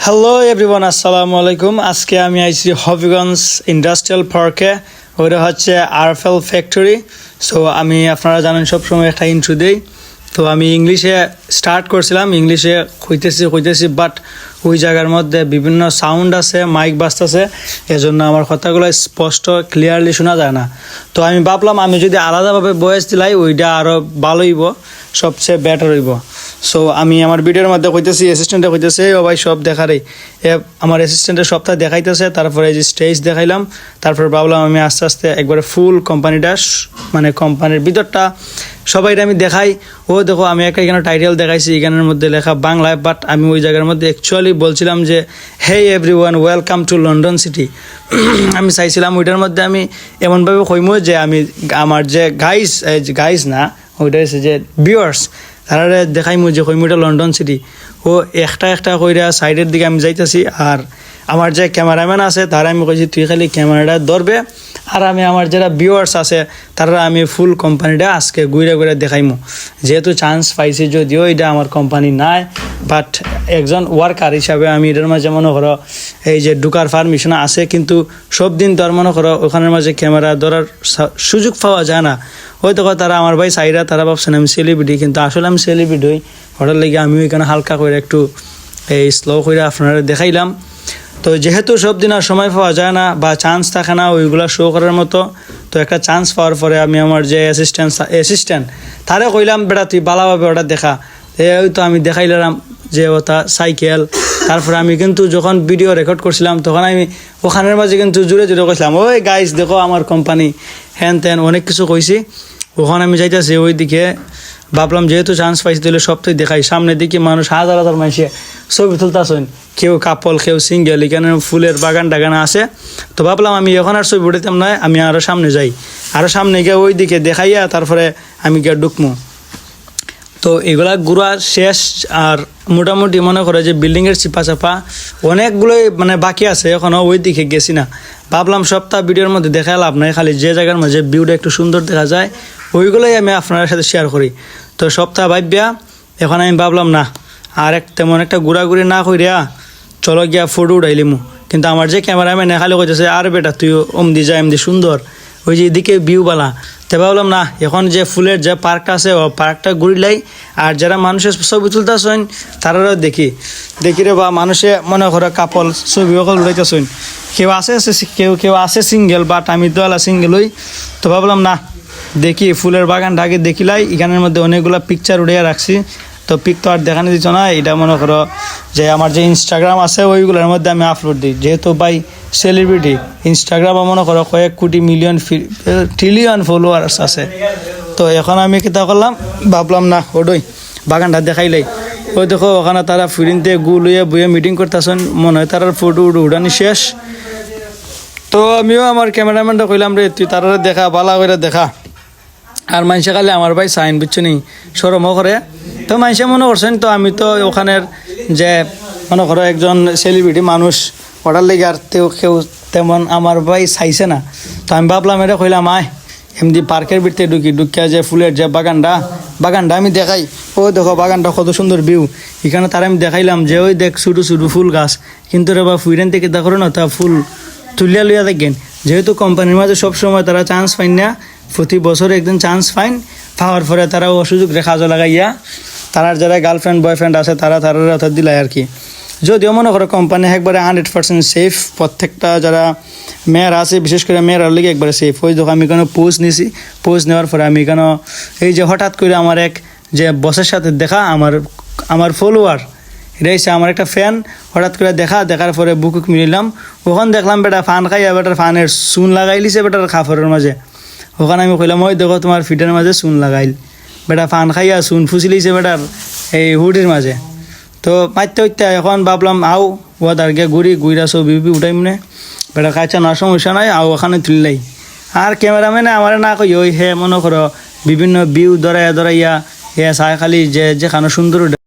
Hello everyone, আসসালামু আলাইকুম। আজকে আমি আইছি হবিগঞ্জ ইন্ডাস্ট্রিয়াল পার্কে। ওইটা হচ্ছে আরএফএল ফ্যাক্টরি। সো আমি আপনারা জানেন সবসময় একটা ইন্ট্রো দিই। তো আমি ইংলিশে স্টার্ট করছিলাম, ইংলিশে কইতেছি বাট ওই জায়গার মধ্যে বিভিন্ন সাউন্ড আছে, মাইক বাজতেছে, এজন্য আমার কথাগুলো স্পষ্ট ক্লিয়ারলি শোনা যায় না। তো আমি ভাবলাম আমি যদি আলাদাভাবে ভয়েস দিলাই ওইটা আরও ভালো হইব, সবচেয়ে বেটার হইব। সো আমি আমার ভিডিওর মধ্যে কইতেছি, অ্যাসিস্ট্যান্টে কইতেছে ও ভাই সব দেখারে আমার অ্যাসিস্ট্যান্টের সবটা দেখাইতেছে। তারপরে এই যে স্টেজ দেখাইলাম, তারপর ভাবলাম আমি আস্তে আস্তে একবারে ফুল কোম্পানিটা মানে কোম্পানির ভিতরটা সবাইটা আমি দেখাই। ও দেখো আমি একটা এখানে টাইটেল দেখাইছি, এখানের মধ্যে লেখা বাংলায়, বাট আমি ওই জায়গার মধ্যে অ্যাকচুয়ালি বলছিলাম যে hey everyone welcome to London city. আমি চাইছিলাম ওইটার মধ্যে আমি এমনভাবে কইমো যে আমি আমার যে গাইস না, ওইটা হচ্ছে যে ভিউয়ার্স, তারা দেখাইমু যে কইমুটা লন্ডন সিটি। ও একটা একটা কইরা সাইডের দিকে আমি যাইতেছি, আর আমার যে ক্যামেরাম্যান আছে তারা আমি কইছি তুই খালি ক্যামেরাটা ধরবে, আর আমি আমার যারা ভিউয়ার্স আছে তারা আমি ফুল কোম্পানিটা আজকে ঘুরে দেখাইমু। যেহেতু চান্স পাইছি, যদিও এটা আমার কোম্পানি নাই, বাট একজন ওয়ার্কার হিসাবে আমি এটার মাঝে মনে করো এই যে ঢুকার পারমিশন আছে, কিন্তু সব দিন তো আর মনে করো ওখানের মাঝে ক্যামেরা ধরার সুযোগ পাওয়া যায় না। ওই দেখো তারা আমার ভাই সাইরা, তারা ভাবছেন আমি সেলিব্রিটি, কিন্তু আসলে আমি সেলিব্রিটি হই। ওটার লেগে আমিও এখানে হালকা করে একটু এই স্লো করে আপনারা দেখাইলাম। তো যেহেতু সব দিন আর সময় পাওয়া যায় না বা চান্স থাকে না ওইগুলো শো করার মতো, তো একটা চান্স পাওয়ার পরে আমি আমার যে অ্যাসিস্ট্যান্ট তারে কইলাম বেটা তুই ভালোভাবে ওটা দেখা। এই তো আমি দেখাইলাম যে ওটা সাইকেল। তারপরে আমি কিন্তু যখন ভিডিও রেকর্ড করছিলাম তখন আমি ওখানের মাঝে কিন্তু জুড়ে কইছিলাম ওই গাইস দেখো আমার কোম্পানি, হ্যান ত্যান অনেক কিছু কইছি। ওখানে আমি যাইতেছি ওই দিকে, ভাবলাম যেহেতু চান্স পাইছি তাহলে সবটাই দেখাই। সামনের দিকে মানুষ হাজার হাজার মানুষে ছবি তুলতেছেন, কেউ কাপল, কেউ সিঙ্গেল, এখানে ফুলের বাগান টাগান আছে। তো ভাবলাম আমি এখন আর ছবি উঠাইতাম নয়, আমি আরও সামনে যাই, আরও সামনে গিয়ে ওই দিকে দেখাইয়া তারপরে আমি গিয়ে ঢুকমু। তো এগুলা ঘুরা শেষ, আর মোটামুটি মনে করে যে বিল্ডিংয়ের চিপা অনেকগুলোই মানে বাকি আছে, এখনও ওই দিকে গেছি না। ভাবলাম সপ্তাহ ভিডিওর মধ্যে দেখা লাভ নাই, খালি যে জায়গার মধ্যে ভিউটা একটু সুন্দর দেখা যায় ওইগুলোই আমি আপনার সাথে শেয়ার করি। তো সপ্তাহ ভাববিয়া এখন আমি ভাবলাম না আর তেমন একটা ঘোরাঘুরি না করিয়া চলো গিয়া ফটো উঠাইলিমু। কিন্তু আমার যে ক্যামেরাম্যান খালি কইতেছে আর বেটা তুই অমদি যা এমদি সুন্দর, ওই যে এদিকে ভিউবালা। তো ভাবলাম না এখন যে ফুলের যে পার্কটা আছে ও পার্কটা ঘুরিলাই, আর যারা মানুষের ছবি তুলতেছেন তারাও দেখি রে বা মানুষে মনে করে কাপল ছবি সকল উঠাইতেছেন, কেউ আছে সিঙ্গেল, বাট আমি তো আলা সিঙ্গেল হই। তো ভাবলাম না দেখি ফুলের বাগানটা আগে দেখিলাই, এখানের মধ্যে অনেকগুলো পিকচার উঠিয়ে রাখছি। তো পিক তো আর দেখানো দিচ্ছ না, এটা মনে করো যে আমার যে ইনস্টাগ্রাম আছে ওইগুলোর মধ্যে আমি আপলোড দিই। যেহেতু ভাই সেলিব্রিটি, ইনস্টাগ্রামে মনে করো কয়েক কোটি মিলিয়ন ট্রিলিয়ন ফলোয়ার্স আছে। তো এখন আমি কিতা করলাম, ভাবলাম না ওডই বাগানটা দেখাইলাই। ওই দেখো ওখানে তারা ফিরিনতে লইয়া বইয়ে মিটিং করতেছেন, মনে হয় তারার ফটো উঠানি শেষ। তো আমিও আমার ক্যামেরাম্যানটা কইলাম রে তুই তারা দেখা বালা করে দেখা, আর মানুষে খালি আমার ভাই সাইন বুঝছো নি সরমও করে। তো মানুষে মনে করছেন তো আমি তো ওখানের যে মনে করো একজন সেলিব্রিটি মানুষ, ওটার লেগে আর কেউ তেমন আমার ভাই চাইছে না। তো আমি ভাবলাম এটা কইলাম আয় এমনি পার্কের ভিতরে ঢুকিয়া যে ফুলের যে বাগানটা আমি দেখাই। ও দেখো বাগানটা কত সুন্দর ভিউ, এখানে তারা আমি দেখাইলাম যে ওই দেখ ছোটো ফুল গাছ, কিন্তু রে বা ফুইরেন থেকে দেখো না তা ফুল তুলিয়া লইয়া দেখেন। যেহেতু কোম্পানির মাঝে সবসময় তারা চান্স পাইন না, প্রতি বছর একদিন চান্স পাওয়ার পরে তারা অসুযোগ রেখা লাগাইয়া তারার যারা গার্লফ্রেন্ড বয়ফ্রেন্ড আছে তারা অর্থাৎ দিলাই আর কি। যদিও মনে করো কোম্পানি একবারে 100% সেফ, প্রত্যেকটা যারা মেয়েরা আছে বিশেষ করে মেয়েরার লিগে একবারে সেফ। ওই দেখো আমি এখানে পোজ নিছি, পোজ নেওয়ার পরে আমি এখানে এই যে হঠাৎ করে আমার এক যে বসের সাথে দেখা, আমার ফলোয়ার, এটা হচ্ছে আমার একটা ফ্যান, হঠাৎ করে দেখার পরে বুকুক মিলিলাম। ওখানে দেখলাম বেটা ফান খাইয়া বেটার ফানের চুন লাগাই লিছে বেটার কাপড়ের মাঝে। ওখানে আমি কইলাম ওই দেখো তোমার ফিটের মাঝে চুন লাগাইল, বেটা ফান খাইয়া চুন ফুসি লিছে বেটার এই হুডির মাঝে। তো মারতে এখন ভাবলাম আও ওদার গিয়ে ঘুরা ছবি উঠাই মনে বেটা খাইছে না, সমস্যা নাই, আও ওখানে তুললাই। আর ক্যামেরাম্যানে আমার না কই ওই হে মনে করো বিভিন্ন ভিউ ধরাইয়া হে চাই খালি যেখানে সুন্দর